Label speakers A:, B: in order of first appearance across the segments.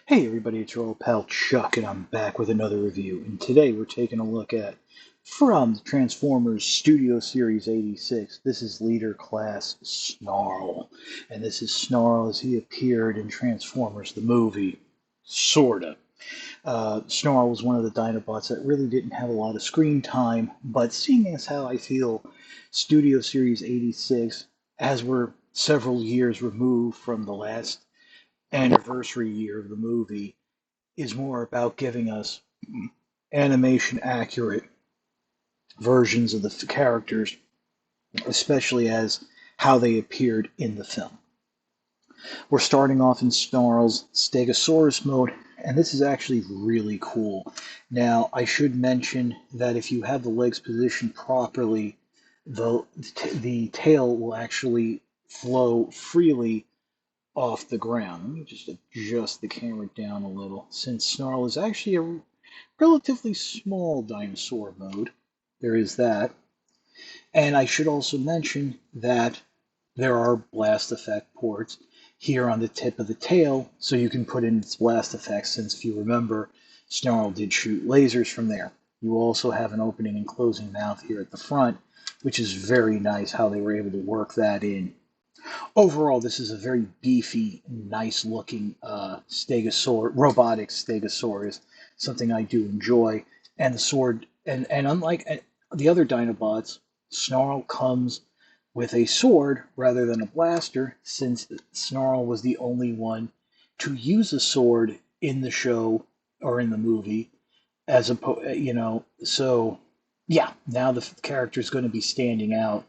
A: Hey everybody, it's your old pal Chuck, and I'm back with another review. And today we're taking a look at, from the Transformers Studio Series 86, this is Leader Class Snarl. And this is Snarl as he appeared in Transformers the movie. Sorta. Snarl was one of the Dinobots that really didn't have a lot of screen time, but seeing as how I feel Studio Series 86, as we're several years removed from the last anniversary year of the movie, is more about giving us animation accurate versions of the characters, especially as how they appeared in the film. We're starting off in Snarl's Stegosaurus mode, and this is actually really cool. Now, I should mention that if you have the legs positioned properly, the tail will actually flow freely off the ground. Let me just adjust the camera down a little, since Snarl is actually a relatively small dinosaur mode. There is that. And I should also mention that there are blast effect ports here on the tip of the tail, so you can put in its blast effects, since if you remember, Snarl did shoot lasers from there. You also have an opening and closing mouth here at the front, which is very nice how they were able to work that in. Overall, this is a very beefy, nice-looking robotic Stegosaurus, something I do enjoy. And the sword, and unlike the other Dinobots, Snarl comes with a sword rather than a blaster, since Snarl was the only one to use a sword in the show or in the movie, So, yeah, now the character is going to be standing out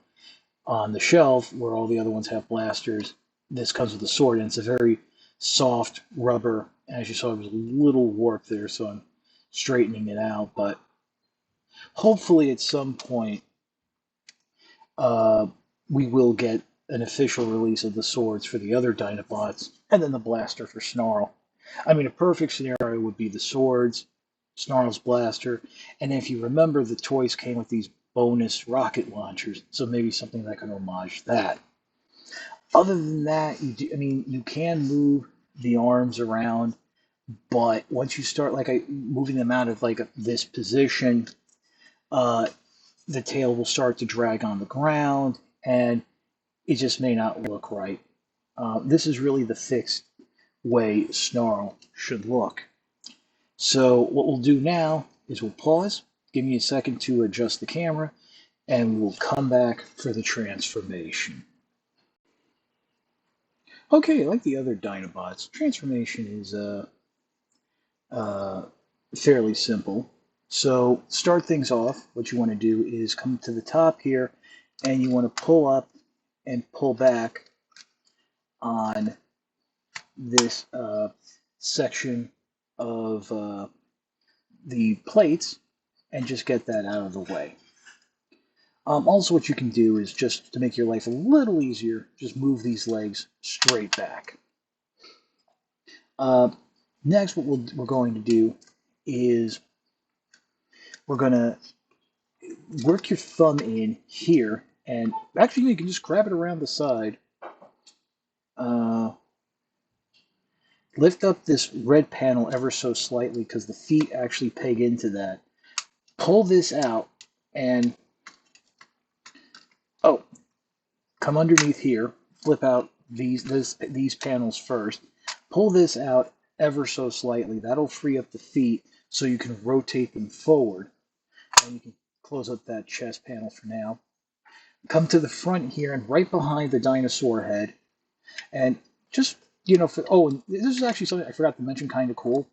A: on the shelf where all the other ones have blasters. This comes with a sword, and it's a very soft rubber. As you saw, there was a little warp there, so I'm straightening it out. But hopefully, at some point, uh, we will get an official release of the swords for the other Dinobots, and then the blaster for Snarl. I mean, a perfect scenario would be the swords, Snarl's blaster, and if you remember, the toys came with these bonus rocket launchers, so maybe something that can homage that. Other than that, you can move the arms around, but once you start moving them out of this position, uh, the tail will start to drag on the ground, and it just may not look right. This is really the fixed way Snarl should look. So what we'll do now is we'll pause, give me a second to adjust the camera, and we'll come back for the transformation. Okay, like the other Dinobots, transformation is uh, fairly simple. So start things off, what you want to do is come to the top here, and you want to pull up and pull back on this section of the plates, and just get that out of the way. Also, what you can do is, just to make your life a little easier, just move these legs straight back. Uh, Next, what we're going to do is we're going to work your thumb in here, and actually you can just grab it around the side. Lift up this red panel ever so slightly, because the feet actually peg into that. Pull this out, and come underneath here. Flip out these panels first. Pull this out ever so slightly. That'll free up the feet, so you can rotate them forward. And you can close up that chest panel for now. Come to the front here, and right behind the dinosaur head, and just, and this is actually something I forgot to mention, kind of cool.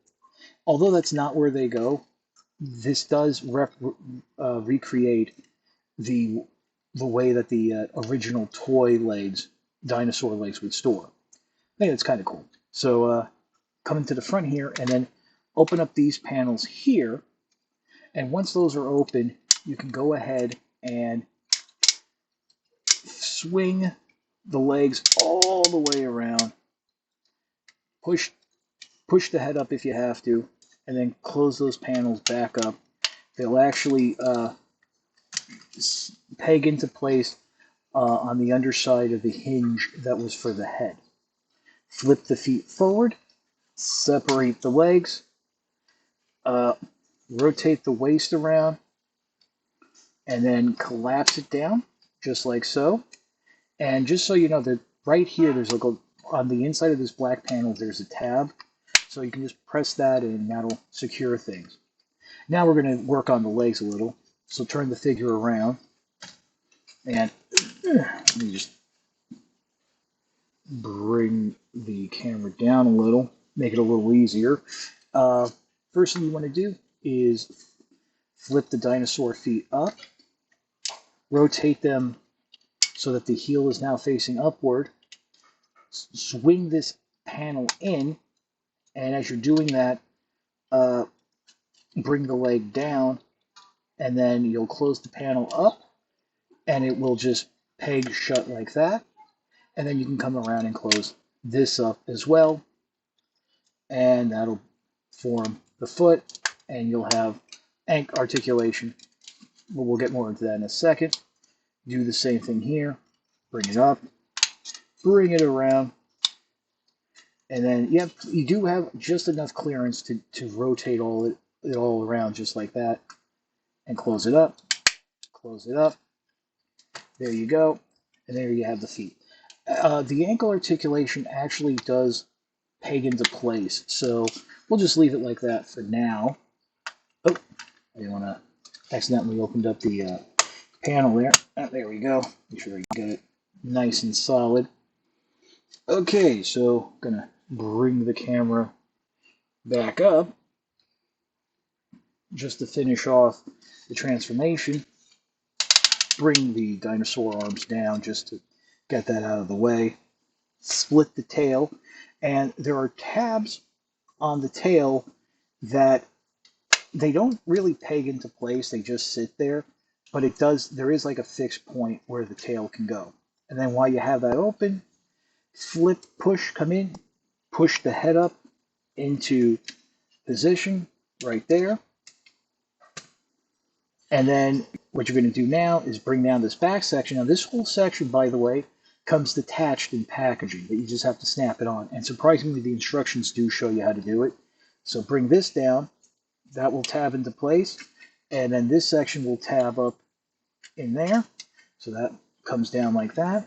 A: Although that's not where they go, this does recreate the way that the original toy legs, dinosaur legs, would store. I think it's kind of cool. So come into the front here, and then open up these panels here. And once those are open, you can go ahead and swing the legs all the way around. Push the head up if you have to, and then close those panels back up. They'll actually peg into place on the underside of the hinge that was for the head. Flip the feet forward, separate the legs, rotate the waist around, and then collapse it down, just like so. And just so you know that right here, there's like on the inside of this black panel, there's a tab. So you can just press that and that'll secure things. Now we're going to work on the legs a little. So turn the figure around. And let me just bring the camera down a little, make it a little easier. First thing you want to do is flip the dinosaur feet up, rotate them so that the heel is now facing upward, swing this panel in, and as you're doing that, bring the leg down, and then you'll close the panel up, and it will just peg shut like that. And then you can come around and close this up as well, and that'll form the foot, and you'll have ankle articulation. We'll get more into that in a second. Do the same thing here. Bring it up, bring it around, and then you do have just enough clearance to rotate it all around just like that, and close it up, close it up. There you go, and there you have the feet. The ankle articulation actually does peg into place, so we'll just leave it like that for now. Oh, I didn't want to accidentally opened up the panel there. There we go. Make sure you get it nice and solid. Okay, so I'm gonna bring the camera back up just to finish off the transformation. Bring the dinosaur arms down just to get that out of the way. Split the tail, and there are tabs on the tail that they don't really peg into place, they just sit there, but there is like a fixed point where the tail can go. And then while you have that open, flip, push, come in, push the head up into position right there. And then what you're going to do now is bring down this back section. Now this whole section, by the way, comes detached in packaging, that you just have to snap it on. And surprisingly, the instructions do show you how to do it. So bring this down, that will tab into place, and then this section will tab up in there. So that comes down like that.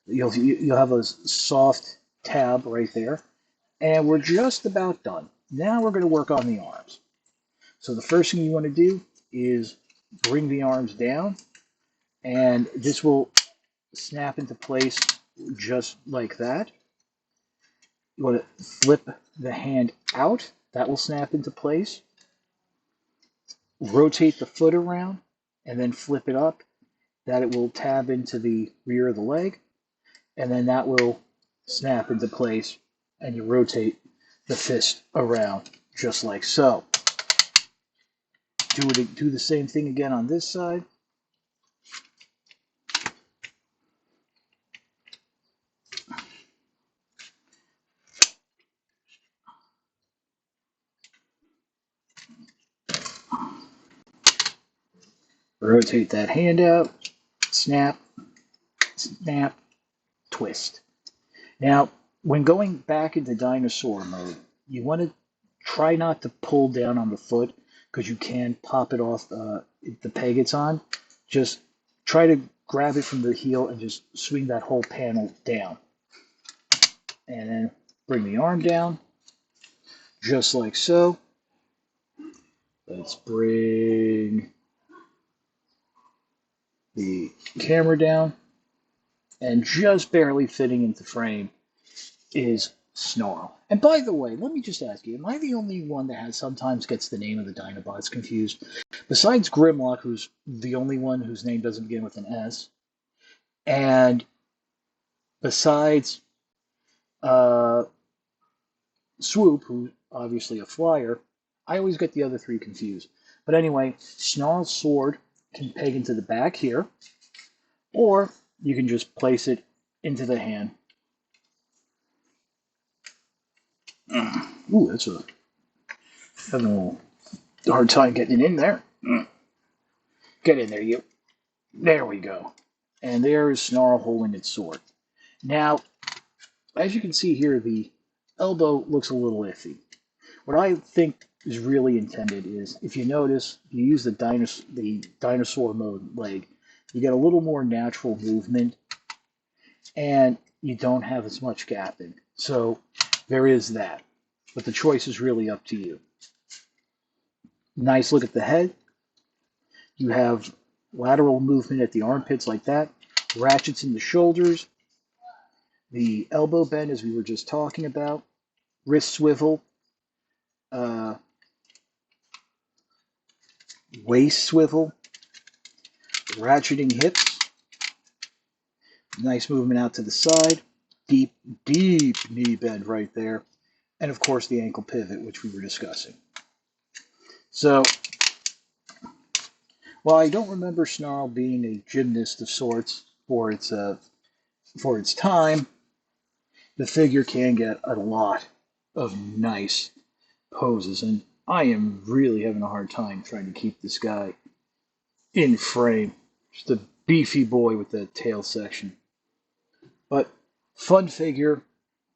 A: You'll have a soft tab right there. And we're just about done. Now we're going to work on the arms. So the first thing you want to do is bring the arms down, and this will snap into place just like that. You want to flip the hand out, that will snap into place. Rotate the foot around and then flip it up, that it will tab into the rear of the leg, and then that will snap into place, and you rotate the fist around just like so. Do the same thing again on this side. Rotate that hand out, snap, snap, twist. Now, when going back into dinosaur mode, you want to try not to pull down on the foot, because you can pop it off the peg it's on. Just try to grab it from the heel and just swing that whole panel down. And then bring the arm down, just like so. Let's bring the camera down, and just barely fitting into frame is Snarl. And by the way, let me just ask you, am I the only one that sometimes gets the name of the Dinobots confused? Besides Grimlock, who's the only one whose name doesn't begin with an S, and besides Swoop, who's obviously a flyer, I always get the other three confused. But anyway, Snarl's sword can peg into the back here, or you can just place it into the hand. Ooh, that's having a little hard time getting it in there. Get in there, you. There we go. And there is Snarl holding its sword. Now, as you can see here, the elbow looks a little iffy. What I think is really intended is, if you notice, you use the dinosaur mode leg, you get a little more natural movement, and you don't have as much gapping. So there is that. But the choice is really up to you. Nice look at the head. You have lateral movement at the armpits like that, ratchets in the shoulders, the elbow bend as we were just talking about, wrist swivel, uh, waist swivel, ratcheting hips, nice movement out to the side, deep, deep knee bend right there, and of course the ankle pivot, which we were discussing. So, while I don't remember Snarl being a gymnast of sorts for its time, the figure can get a lot of nice poses, and I am really having a hard time trying to keep this guy in frame. Just a beefy boy with the tail section. But fun figure,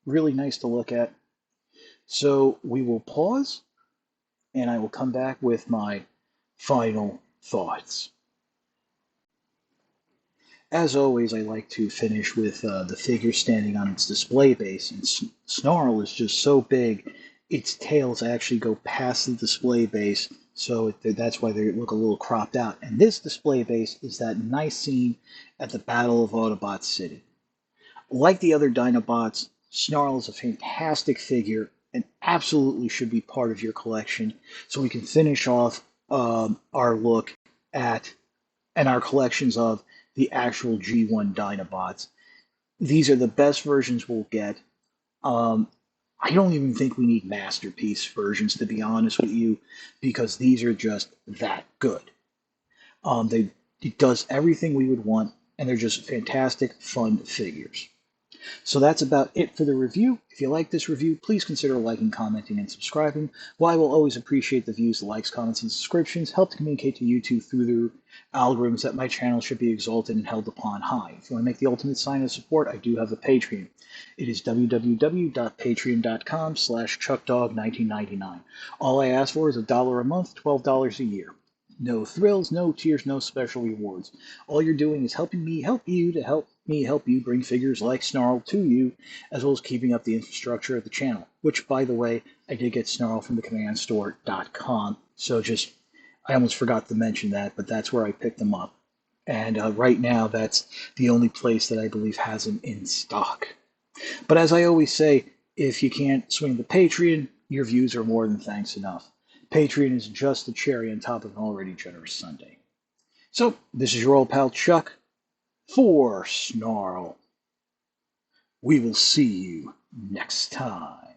A: really nice to look at. So we will pause, and I will come back with my final thoughts. As always, I like to finish with the figure standing on its display base, and Snarl is just so big, its tails actually go past the display base, so that's why they look a little cropped out. And this display base is that nice scene at the Battle of Autobot City. Like the other Dinobots, Snarl is a fantastic figure and absolutely should be part of your collection, so we can finish off our look at and our collections of the actual G1 Dinobots. These are the best versions we'll get. I don't even think we need masterpiece versions, to be honest with you, because these are just that good. It does everything we would want, and they're just fantastic, fun figures. So that's about it for the review. If you like this review, please consider liking, commenting, and subscribing. While I will always appreciate the views, the likes, comments, and subscriptions, help to communicate to YouTube through the algorithms that my channel should be exalted and held upon high. If you want to make the ultimate sign of support, I do have a Patreon. It is www.patreon.com/chuckdog1999. All I ask for is $1 a month, $12 a year. No thrills, no tiers, no special rewards. All you're doing is helping me help you to help me help you bring figures like Snarl to you, as well as keeping up the infrastructure of the channel, which, by the way, I did get Snarl from thecommandstore.com. So I almost forgot to mention that, but that's where I picked them up. And right now, that's the only place that I believe has them in stock. But as I always say, if you can't swing the Patreon, your views are more than thanks enough. Patreon is just the cherry on top of an already generous sundae. So, this is your old pal Chuck for Snarl. We will see you next time.